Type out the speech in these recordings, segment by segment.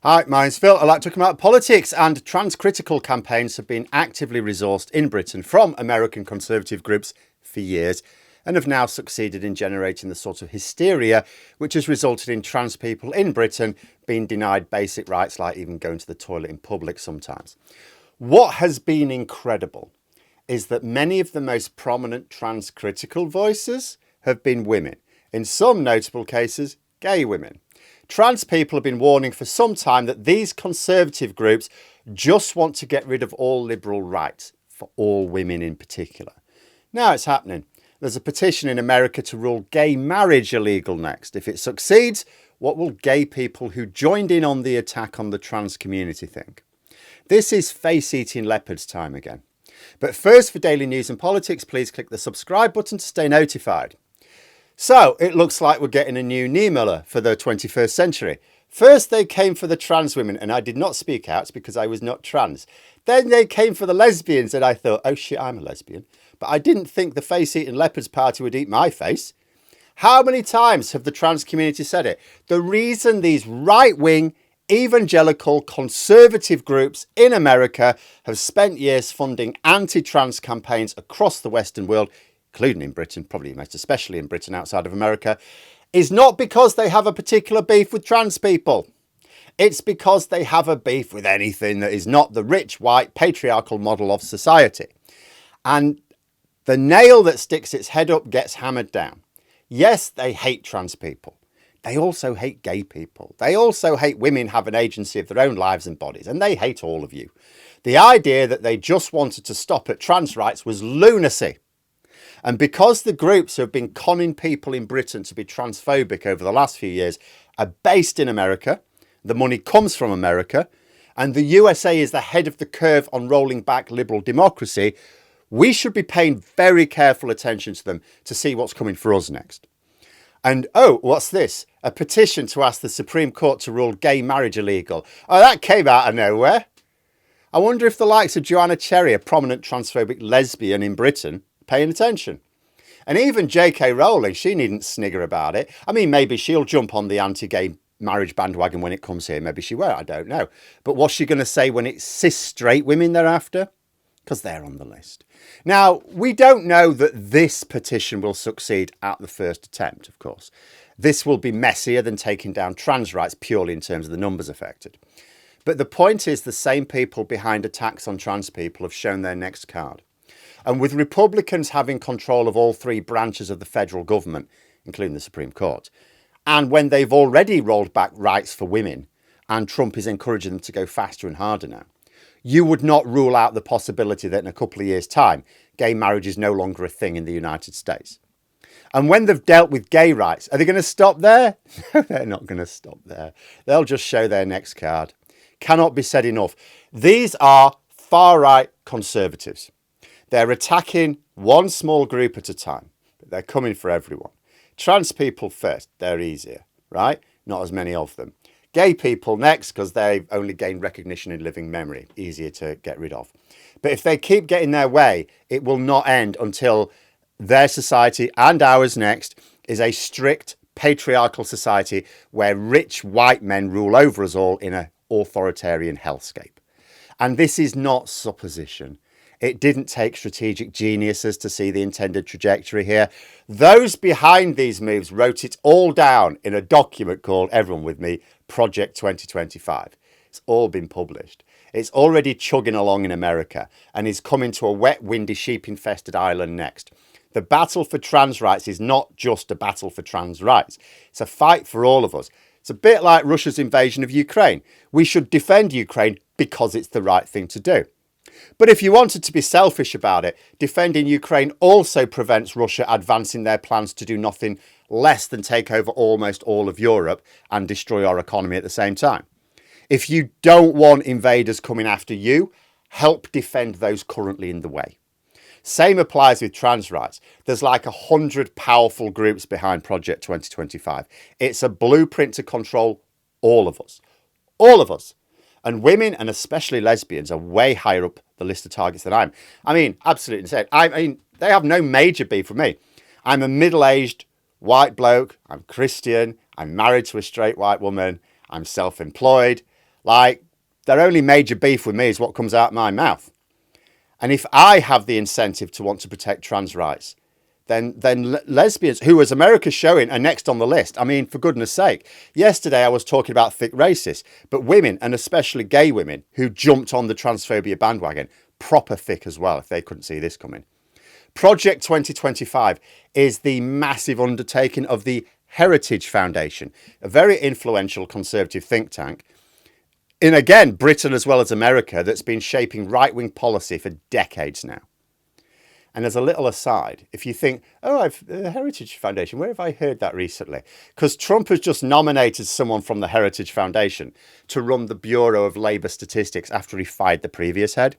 Hi, mine's Phil. I'd like to talk about politics, and trans-critical campaigns have been actively resourced in Britain from American conservative groups for years and have now succeeded in generating the sort of hysteria which has resulted in trans people in Britain being denied basic rights like even going to the toilet in public sometimes. What has been incredible is that many of the most prominent trans-critical voices have been women, in some notable cases, gay women. Trans people have been warning for some time that these conservative groups just want to get rid of all liberal rights, for all women in particular. Now it's happening. There's a petition in America to rule gay marriage illegal next. If it succeeds, what will gay people who joined in on the attack on the trans community think? This is face-eating leopards time again. But first, for daily news and politics, please click the subscribe button to stay notified. So it looks like we're getting a new Niemöller for the 21st century. First they came for the trans women and I did not speak out because I was not trans. Then they came for the lesbians and I thought, oh shit, I'm a lesbian. But I didn't think the face-eating leopards party would eat my face. How many times have the trans community said it? The reason these right-wing, evangelical, conservative groups in America have spent years funding anti-trans campaigns across the Western world, including in Britain, probably most especially in Britain outside of America, is not because they have a particular beef with trans people. It's because they have a beef with anything that is not the rich, white, patriarchal model of society. And the nail that sticks its head up gets hammered down. Yes, they hate trans people. They also hate gay people. They also hate women have an agency of their own lives and bodies, and they hate all of you. The idea that they just wanted to stop at trans rights was lunacy. And because the groups who have been conning people in Britain to be transphobic over the last few years are based in America, the money comes from America, and the USA is the head of the curve on rolling back liberal democracy, we should be paying very careful attention to them to see what's coming for us next. And oh, what's this? A petition to ask the Supreme Court to rule gay marriage illegal. Oh, that came out of nowhere. I wonder if the likes of Joanna Cherry, a prominent transphobic lesbian in Britain, paying attention. And even J.K. Rowling, she needn't snigger about it. I mean, maybe she'll jump on the anti-gay marriage bandwagon when it comes here. Maybe she won't, I don't know. But what's she going to say when it's cis straight women they're after? Because they're on the list. Now, we don't know that this petition will succeed at the first attempt, of course. This will be messier than taking down trans rights purely in terms of the numbers affected. But the point is the same people behind attacks on trans people have shown their next card. And with Republicans having control of all three branches of the federal government, including the Supreme Court, and when they've already rolled back rights for women, and Trump is encouraging them to go faster and harder now, you would not rule out the possibility that in a couple of years' time, gay marriage is no longer a thing in the United States. And when they've dealt with gay rights, are they going to stop there? No, they're not going to stop there. They'll just show their next card. Cannot be said enough. These are far-right conservatives. They're attacking one small group at a time, but they're coming for everyone. Trans people first, they're easier, right? Not as many of them. Gay people next, because they've only gained recognition in living memory, easier to get rid of. But if they keep getting their way, it will not end until their society and ours next is a strict patriarchal society where rich white men rule over us all in an authoritarian hellscape. And this is not supposition. It didn't take strategic geniuses to see the intended trajectory here. Those behind these moves wrote it all down in a document called, everyone with me, Project 2025. It's all been published. It's already chugging along in America and is coming to a wet, windy, sheep-infested island next. The battle for trans rights is not just a battle for trans rights. It's a fight for all of us. It's a bit like Russia's invasion of Ukraine. We should defend Ukraine because it's the right thing to do. But if you wanted to be selfish about it, defending Ukraine also prevents Russia advancing their plans to do nothing less than take over almost all of Europe and destroy our economy at the same time. If you don't want invaders coming after you, help defend those currently in the way. Same applies with trans rights. There's like 100 powerful groups behind Project 2025. It's a blueprint to control all of us. All of us. And women, and especially lesbians, are way higher up the list of targets than I am. I mean, absolutely insane. I mean, they have no major beef with me. I'm a middle-aged white bloke. I'm Christian. I'm married to a straight white woman. I'm self-employed. Like, their only major beef with me is what comes out of my mouth. And if I have the incentive to want to protect trans rights, then lesbians, who, as America's showing, are next on the list. I mean, for goodness sake, yesterday I was talking about thick racists, but women, and especially gay women, who jumped on the transphobia bandwagon, proper thick as well, if they couldn't see this coming. Project 2025 is the massive undertaking of the Heritage Foundation, a very influential conservative think tank in, again, Britain as well as America, that's been shaping right-wing policy for decades now. And as a little aside, if you think, oh, Heritage Foundation, where have I heard that recently? Because Trump has just nominated someone from the Heritage Foundation to run the Bureau of Labour Statistics after he fired the previous head.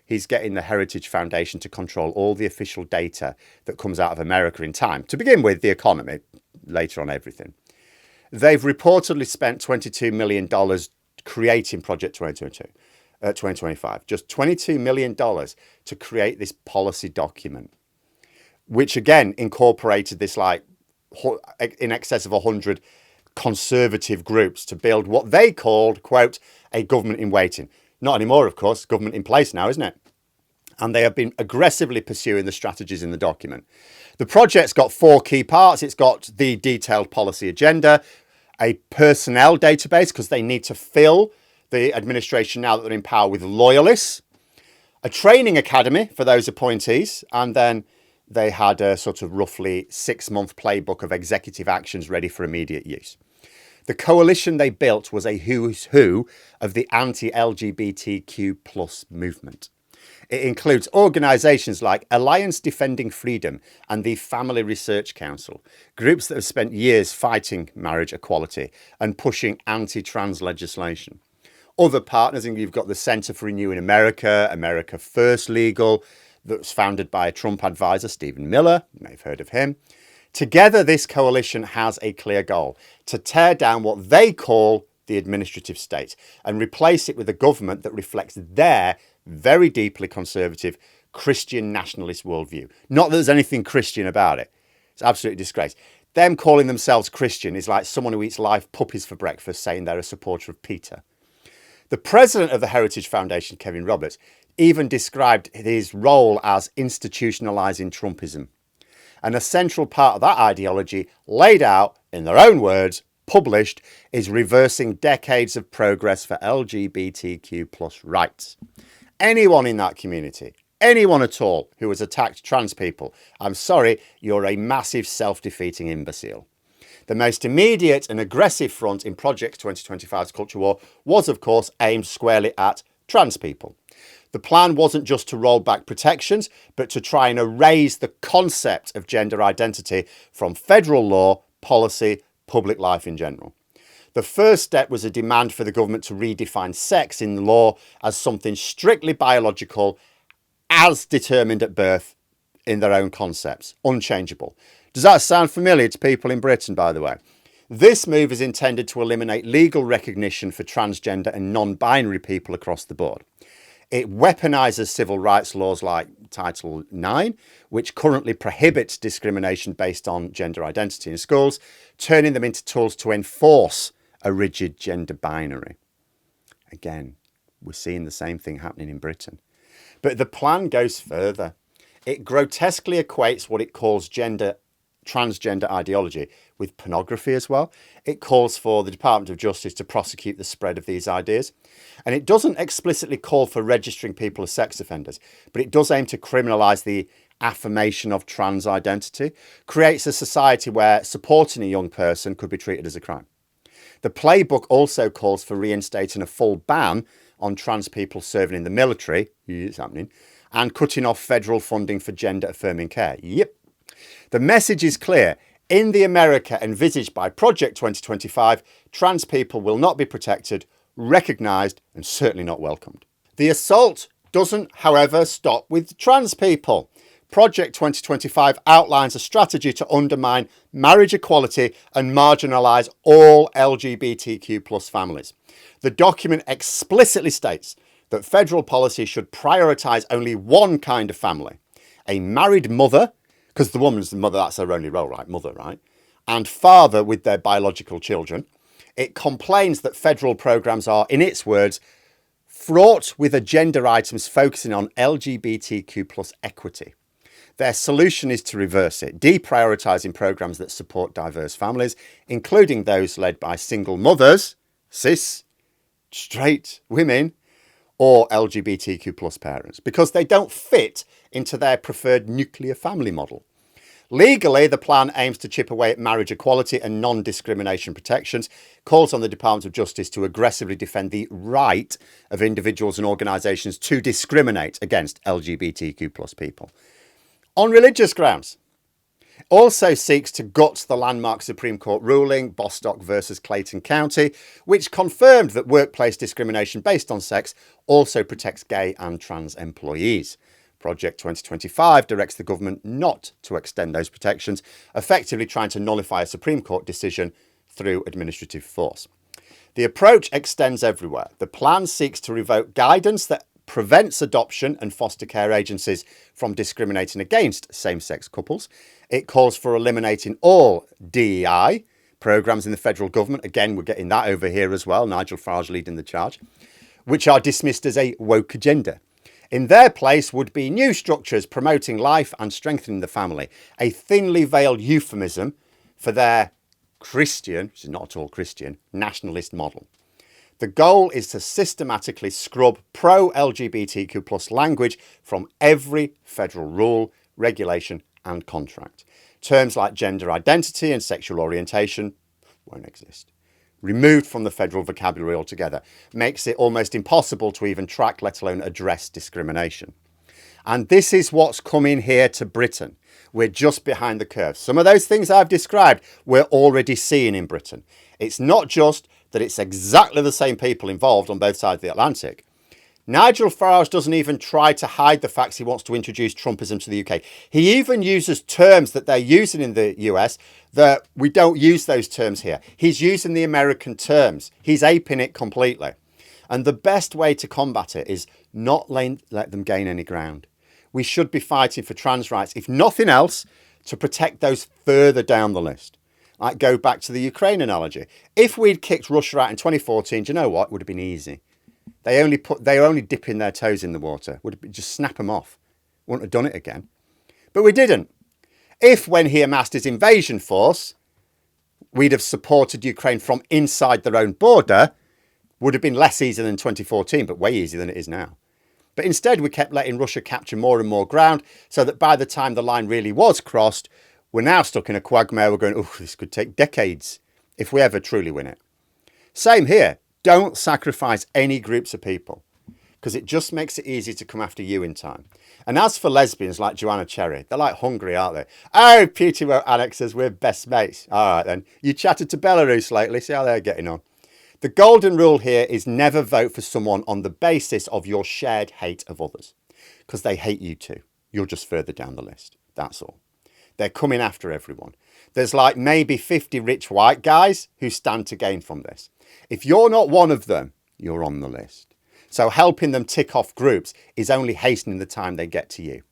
He's getting the Heritage Foundation to control all the official data that comes out of America in time. To begin with, the economy, later on everything. They've reportedly spent $22 million creating Project 2025. Just $22 million to create this policy document, which again incorporated this like in excess of 100 conservative groups to build what they called, quote, a government in waiting. Not anymore, of course, government in place now, isn't it? And they have been aggressively pursuing the strategies in the document. The project's got 4 key parts. It's got the detailed policy agenda, a personnel database, because they need to fill the administration now that they're in power with loyalists, a training academy for those appointees, and then they had a sort of roughly 6-month playbook of executive actions ready for immediate use. The coalition they built was a who's who of the anti-LGBTQ plus movement. It includes organisations like Alliance Defending Freedom and the Family Research Council, groups that have spent years fighting marriage equality and pushing anti-trans legislation. Other partners, and you've got the Centre for Renewing America, America First Legal, that was founded by a Trump advisor, Stephen Miller. You may have heard of him. Together, this coalition has a clear goal: to tear down what they call the administrative state and replace it with a government that reflects their very deeply conservative Christian nationalist worldview. Not that there's anything Christian about it. It's absolutely disgrace. Them calling themselves Christian is like someone who eats live puppies for breakfast saying they're a supporter of Peter. The president of the Heritage Foundation, Kevin Roberts, even described his role as institutionalizing Trumpism. And a central part of that ideology, laid out in their own words, published, is reversing decades of progress for LGBTQ plus rights. Anyone in that community, anyone at all who has attacked trans people, I'm sorry, you're a massive self-defeating imbecile. The most immediate and aggressive front in Project 2025's culture war was, of course, aimed squarely at trans people. The plan wasn't just to roll back protections, but to try and erase the concept of gender identity from federal law, policy, public life in general. The first step was a demand for the government to redefine sex in the law as something strictly biological, as determined at birth in their own concepts, unchangeable. Does that sound familiar to people in Britain, by the way? This move is intended to eliminate legal recognition for transgender and non-binary people across the board. It weaponises civil rights laws like Title IX, which currently prohibits discrimination based on gender identity in schools, turning them into tools to enforce a rigid gender binary. Again, we're seeing the same thing happening in Britain. But the plan goes further. It grotesquely equates what it calls transgender ideology with pornography as well. It calls for the Department of Justice to prosecute the spread of these ideas. And it doesn't explicitly call for registering people as sex offenders, but it does aim to criminalise the affirmation of trans identity, creates a society where supporting a young person could be treated as a crime. The playbook also calls for reinstating a full ban on trans people serving in the military, it's happening, and cutting off federal funding for gender-affirming care. Yep. The message is clear. In the America envisaged by Project 2025, trans people will not be protected, recognised, and certainly not welcomed. The assault doesn't, however, stop with trans people. Project 2025 outlines a strategy to undermine marriage equality and marginalise all LGBTQ plus families. The document explicitly states that federal policy should prioritise only one kind of family: a married mother, because the woman's the mother, that's her only role, right? Mother, right? And father with their biological children. It complains that federal programmes are, in its words, fraught with agenda items focusing on LGBTQ plus equity. Their solution is to reverse it, deprioritising programmes that support diverse families, including those led by single mothers, cis, straight women, or LGBTQ plus parents, because they don't fit into their preferred nuclear family model. Legally, the plan aims to chip away at marriage equality and non-discrimination protections, calls on the Department of Justice to aggressively defend the right of individuals and organisations to discriminate against LGBTQ plus people. On religious grounds, also seeks to gut the landmark Supreme Court ruling, Bostock versus Clayton County, which confirmed that workplace discrimination based on sex also protects gay and trans employees. Project 2025 directs the government not to extend those protections, effectively trying to nullify a Supreme Court decision through administrative force. The approach extends everywhere. The plan seeks to revoke guidance that prevents adoption and foster care agencies from discriminating against same-sex couples. It calls for eliminating all DEI programmes in the federal government. Again, we're getting that over here as well. Nigel Farage leading the charge, which are dismissed as a woke agenda. In their place would be new structures promoting life and strengthening the family, a thinly veiled euphemism for their Christian, which is not at all Christian, nationalist model. The goal is to systematically scrub pro-LGBTQ plus language from every federal rule, regulation and contract. Terms like gender identity and sexual orientation won't exist. Removed from the federal vocabulary altogether, makes it almost impossible to even track, let alone address discrimination. And this is what's coming here to Britain. We're just behind the curve. Some of those things I've described, we're already seeing in Britain. It's not just that it's exactly the same people involved on both sides of the Atlantic. Nigel Farage doesn't even try to hide the facts he wants to introduce Trumpism to the UK. He even uses terms that they're using in the US that we don't use those terms here. He's using the American terms. He's aping it completely. And the best way to combat it is not let them gain any ground. We should be fighting for trans rights, if nothing else, to protect those further down the list. Like go back to the Ukraine analogy. If we'd kicked Russia out in 2014, do you know what? It would have been easy. They were only dipping their toes in the water. Would have been, just snap them off. Wouldn't have done it again. But we didn't. If when he amassed his invasion force, we'd have supported Ukraine from inside their own border, would have been less easy than 2014, but way easier than it is now. But instead, we kept letting Russia capture more and more ground, so that by the time the line really was crossed, we're now stuck in a quagmire. We're going, oh, this could take decades if we ever truly win it. Same here. Don't sacrifice any groups of people, because it just makes it easy to come after you in time. And as for lesbians like Joanna Cherry, they're like hungry, aren't they? Oh, Pewty wrote annexes, we're best mates. All right then. You chatted to Belarus lately, see how they're getting on. The golden rule here is never vote for someone on the basis of your shared hate of others, because they hate you too. You're just further down the list. That's all. They're coming after everyone. There's like maybe 50 rich white guys who stand to gain from this. If you're not one of them, you're on the list. So helping them tick off groups is only hastening the time they get to you.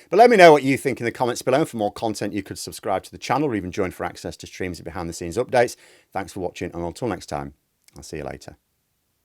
But let me know what you think in the comments below. And for more content, you could subscribe to the channel or even join for access to streams and behind the scenes updates. Thanks for watching. And until next time, I'll see you later.